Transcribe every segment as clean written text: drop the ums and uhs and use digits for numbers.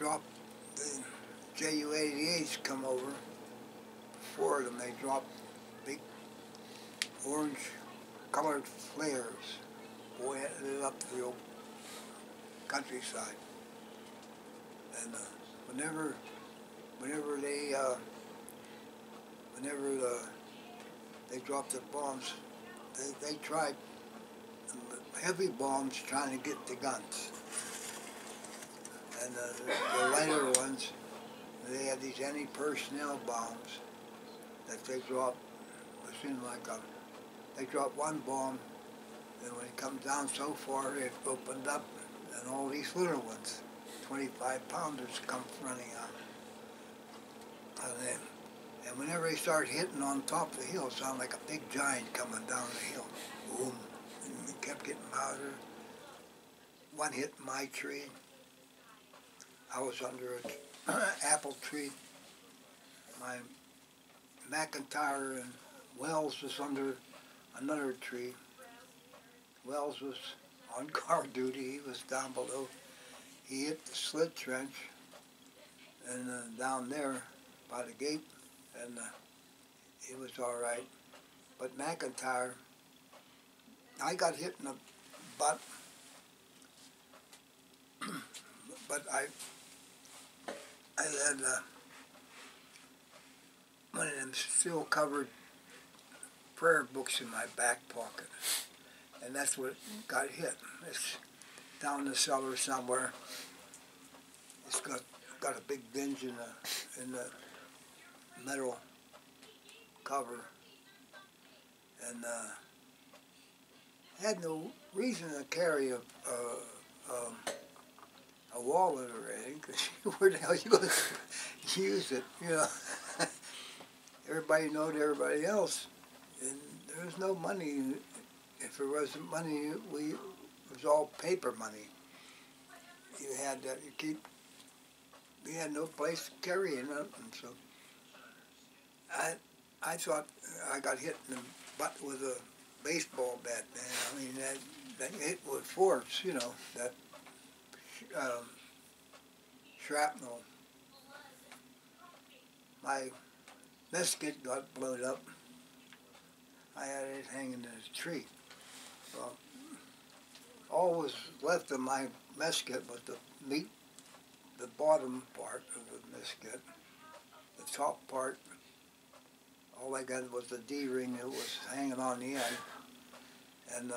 dropped, the Ju-88s come over. Four of them, they dropped big orange colored flares. Boy, it lit up the old countryside. And whenever they dropped the bombs, they tried heavy bombs trying to get the guns. And the lighter ones, they had these anti-personnel bombs that they dropped. It seemed like they dropped one bomb, and when it comes down so far, it opened up, and all these little ones, 25-pounders, come running out. And whenever they start hitting on top of the hill, it sounded like a big giant coming down the hill. Boom. And it kept getting louder. One hit my tree. I was under an apple tree. My McIntyre and Wells was under another tree. Wells was on guard duty. He was down below. He hit the slit trench and down there by the gate, and he was all right. But McIntyre, I got hit in the butt, but I had one of them still covered prayer books in my back pocket, and that's what got hit. It's down the cellar somewhere. It's got a big dinge in the metal cover, and had no reason to carry a wallet or anything, because where the hell you going to use it, you know? Everybody knowed everybody else, and there was no money. If there wasn't money, it was all paper money. You had to we had no place to carry it, and so I thought I got hit in the butt with a baseball bat, man. I mean, that hit with force, you know, that shrapnel. My musket got blown up. I had it hanging in a tree. Well, all was left of my musket was the bottom part of the musket. The top part, all I got was the D-ring that was hanging on the end. And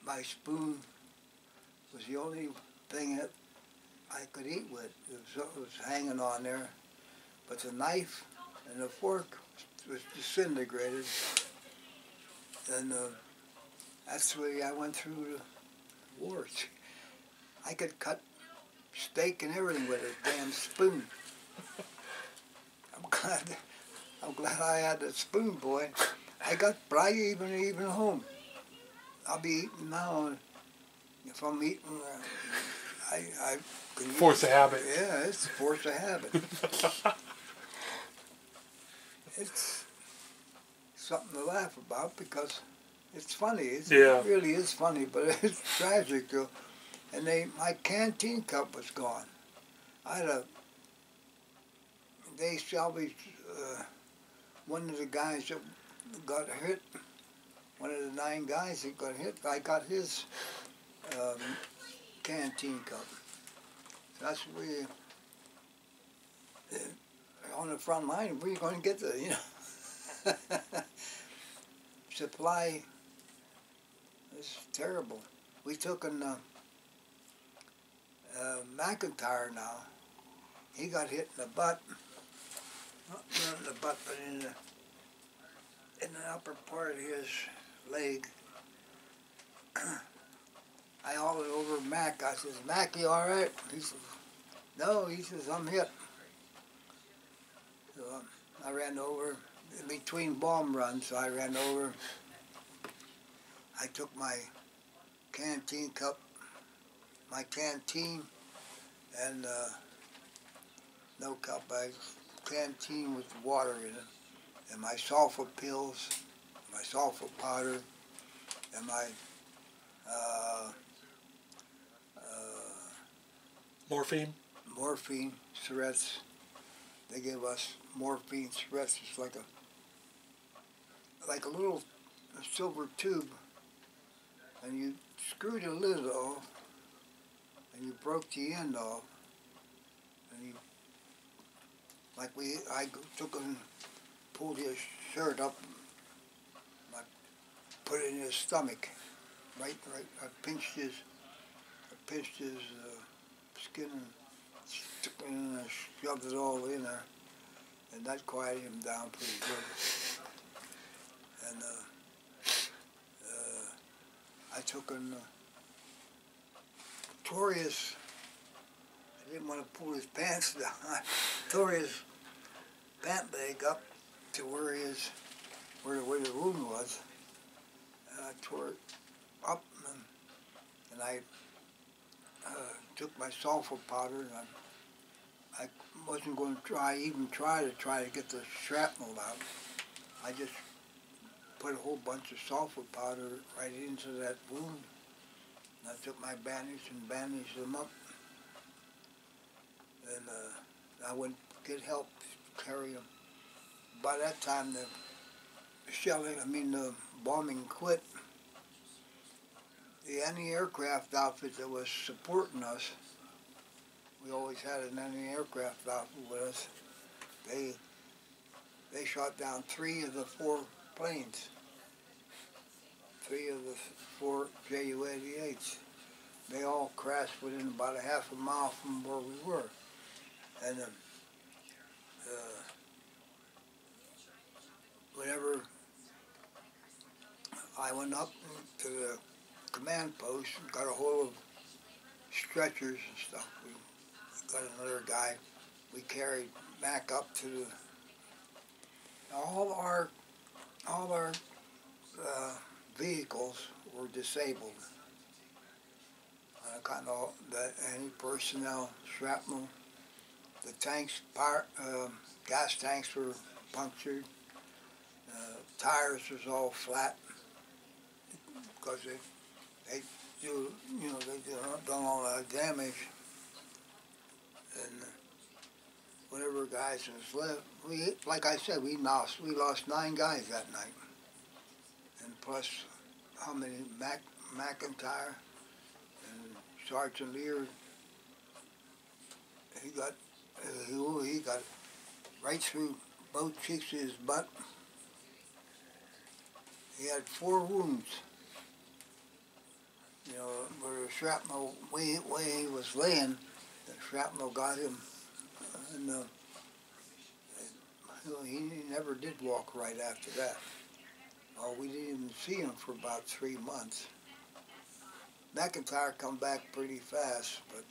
my spoon was the only thing that I could eat with. It was hanging on there. But the knife and the fork was disintegrated. And that's the way I went through the wars. I could cut steak and everything with a damn spoon. I'm glad I had that spoon, boy. But I even home. I'll be eating now. If I'm eating, I can force of habit. Yeah, it's force of habit. It's something to laugh about because it's funny. It really is funny, but it's tragic too. And my canteen cup was gone. They salvaged one of the guys that got hit. One of the 9 guys that got hit. I got his canteen cup. So that's where on the front line. Where are you going to get the supply? It's terrible. We took an McIntyre now. He got hit in the butt. Not in the butt, but in the upper part of his leg. I hollered over Mac. I says, "Mac, you all right?" He says, "No." He says, "I'm hit." So I ran over in between bomb runs. So I ran over. I took my canteen cup, my canteen, and no cup, canteen with water in it, and my sulfur pills, my sulfur powder, and my Morphine? Morphine, syringe. They gave us morphine syringe. It's like a little silver tube, and you screw the lid off, and you broke the end off, and you, I took and pulled his shirt up, and I put it in his stomach, right. I pinched his skin and stuck it in and shoved it all in there, and that quieted him down pretty good. And I took and tore his. I didn't want to pull his pants down. I tore his pant leg up to where the wound was, and I tore it up, and I took my sulfur powder, and I wasn't going to try to get the shrapnel out. I just put a whole bunch of sulfur powder right into that wound, and I took my bandage and bandaged them up, and I went get help carry them. By that time, the bombing quit. The anti-aircraft outfit that was supporting us, we always had an anti-aircraft outfit with us. They shot down 3 of the 4 planes, 3 of the 4 Ju-88s. They all crashed within about a half a mile from where we were. And whenever I went up to the command post and got a hold of stretchers and stuff, we got another guy. We carried Mac up to all our vehicles were disabled. Any personnel, shrapnel, the tanks, gas tanks were punctured. Tires was all flat because they done all that damage. And whatever guys was left, like I said, we lost 9 guys that night, and plus how many McIntyre and Sergeant Lear. He got right through both cheeks of his butt. He had 4 wounds. Where the shrapnel, way he was laying, the shrapnel got him, and he never did walk right after that. We didn't even see him for about 3 months. McIntyre come back pretty fast, but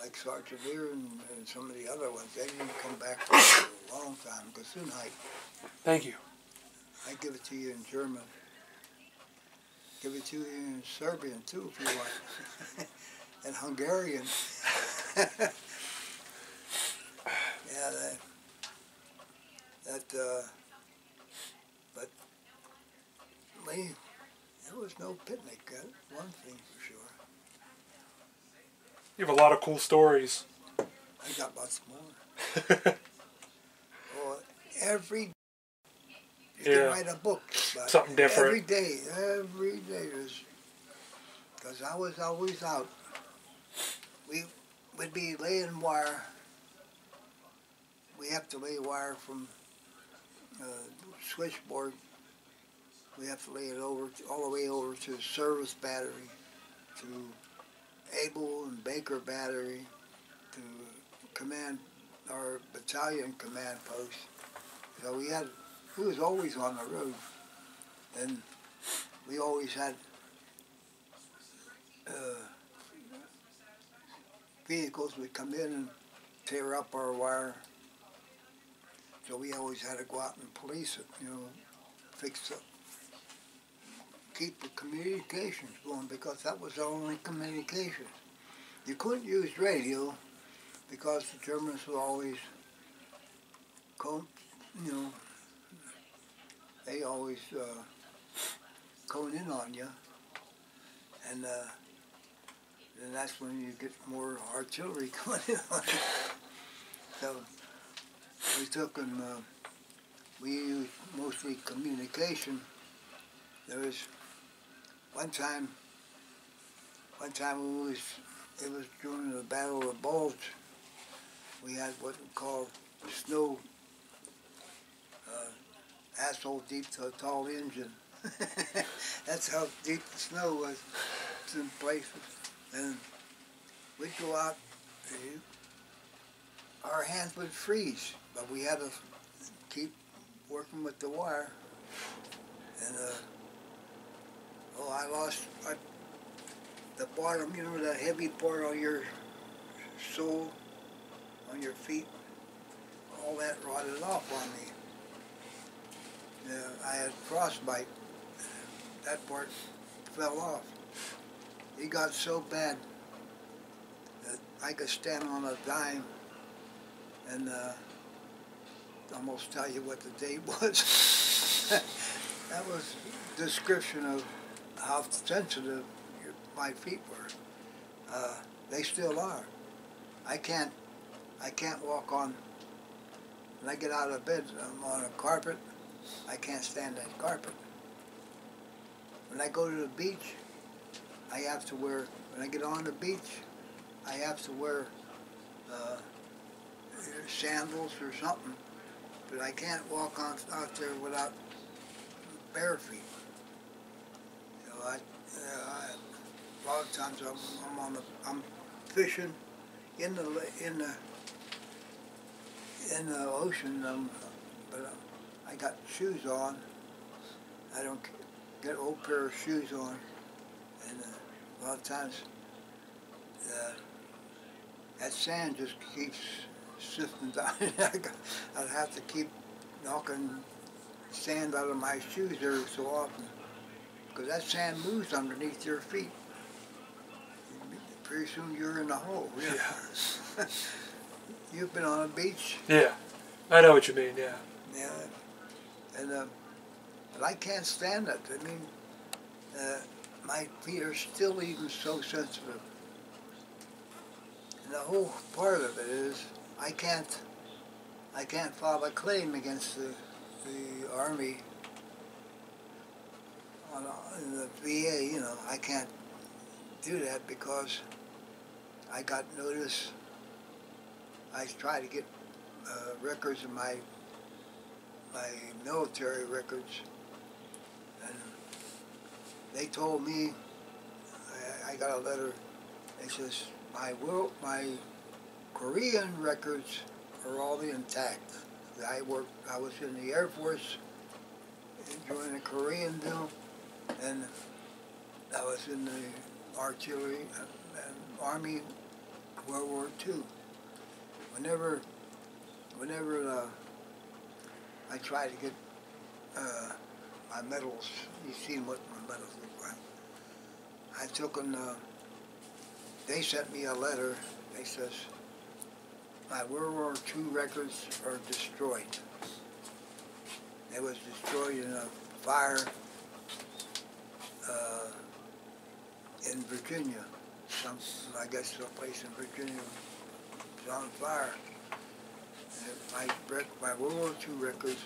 like Sergeant Lear and some of the other ones, they didn't come back for a long time. Gesundheit. Thank you. I give it to you in German. Give it to you in Serbian too, if you want, and Hungarian. Yeah, but Lee, there was no picnic. One thing for sure. You have a lot of cool stories. I got lots more. Well, every you can write a book about something different. Every day there's, because I was always out. We would be laying wire. We have to lay wire from switchboard. We have to lay it all the way over to service battery, to Able and Baker battery, to command, our battalion command post. So we was always on the road, and we always had vehicles would come in and tear up our wire. So we always had to go out and police it, fix it, keep the communications going, because that was the only communication. You couldn't use radio because the Germans would always they always cone in on you, and then that's when you get more artillery coming in on you. So we took and we used mostly communication. There was one time it was during the Battle of the Bulge. We had what we called snow, asshole deep to a tall engine. That's how deep the snow was in places. And we'd go out, and our hands would freeze, but we had to keep working with the wire. And I lost the bottom, you know, that heavy part on your sole, on your feet. All that rotted off on me. I had frostbite. That part fell off. It got so bad that I could stand on a dime and almost tell you what the date was. That was a description of how sensitive my feet were. They still are. I can't walk on. When I get out of bed, I'm on a carpet. I can't stand that carpet. When I go to the beach, I have to wear, when I get on the beach, I have to wear sandals or something, but I can't walk out there without bare feet. You know, a lot of times I'm fishing in the ocean, but I got shoes on. I don't get an old pair of shoes on, and a lot of times that sand just keeps sifting down. I'd have to keep knocking sand out of my shoes every so often, because that sand moves underneath your feet. Pretty soon you're in the hole. Yeah. You've been on a beach? Yeah. I know what you mean, yeah. Yeah. And but I can't stand it. I mean, my feet are still even so sensitive. And the whole part of it is I can't file a claim against the Army in the VA. You know, I can't do that because I got notice. I tried to get records of my military records, and they told me, I got a letter, it says, my Korean records are all intact. I was in the Air Force during the Korean deal, and I was in the artillery and Army World War II. Whenever I try to get my medals, you've seen what my medals look like. I took them, they sent me a letter. They says, my World War II records are destroyed. It was destroyed in a fire in Virginia. I guess someplace in Virginia was on fire. And my World War II records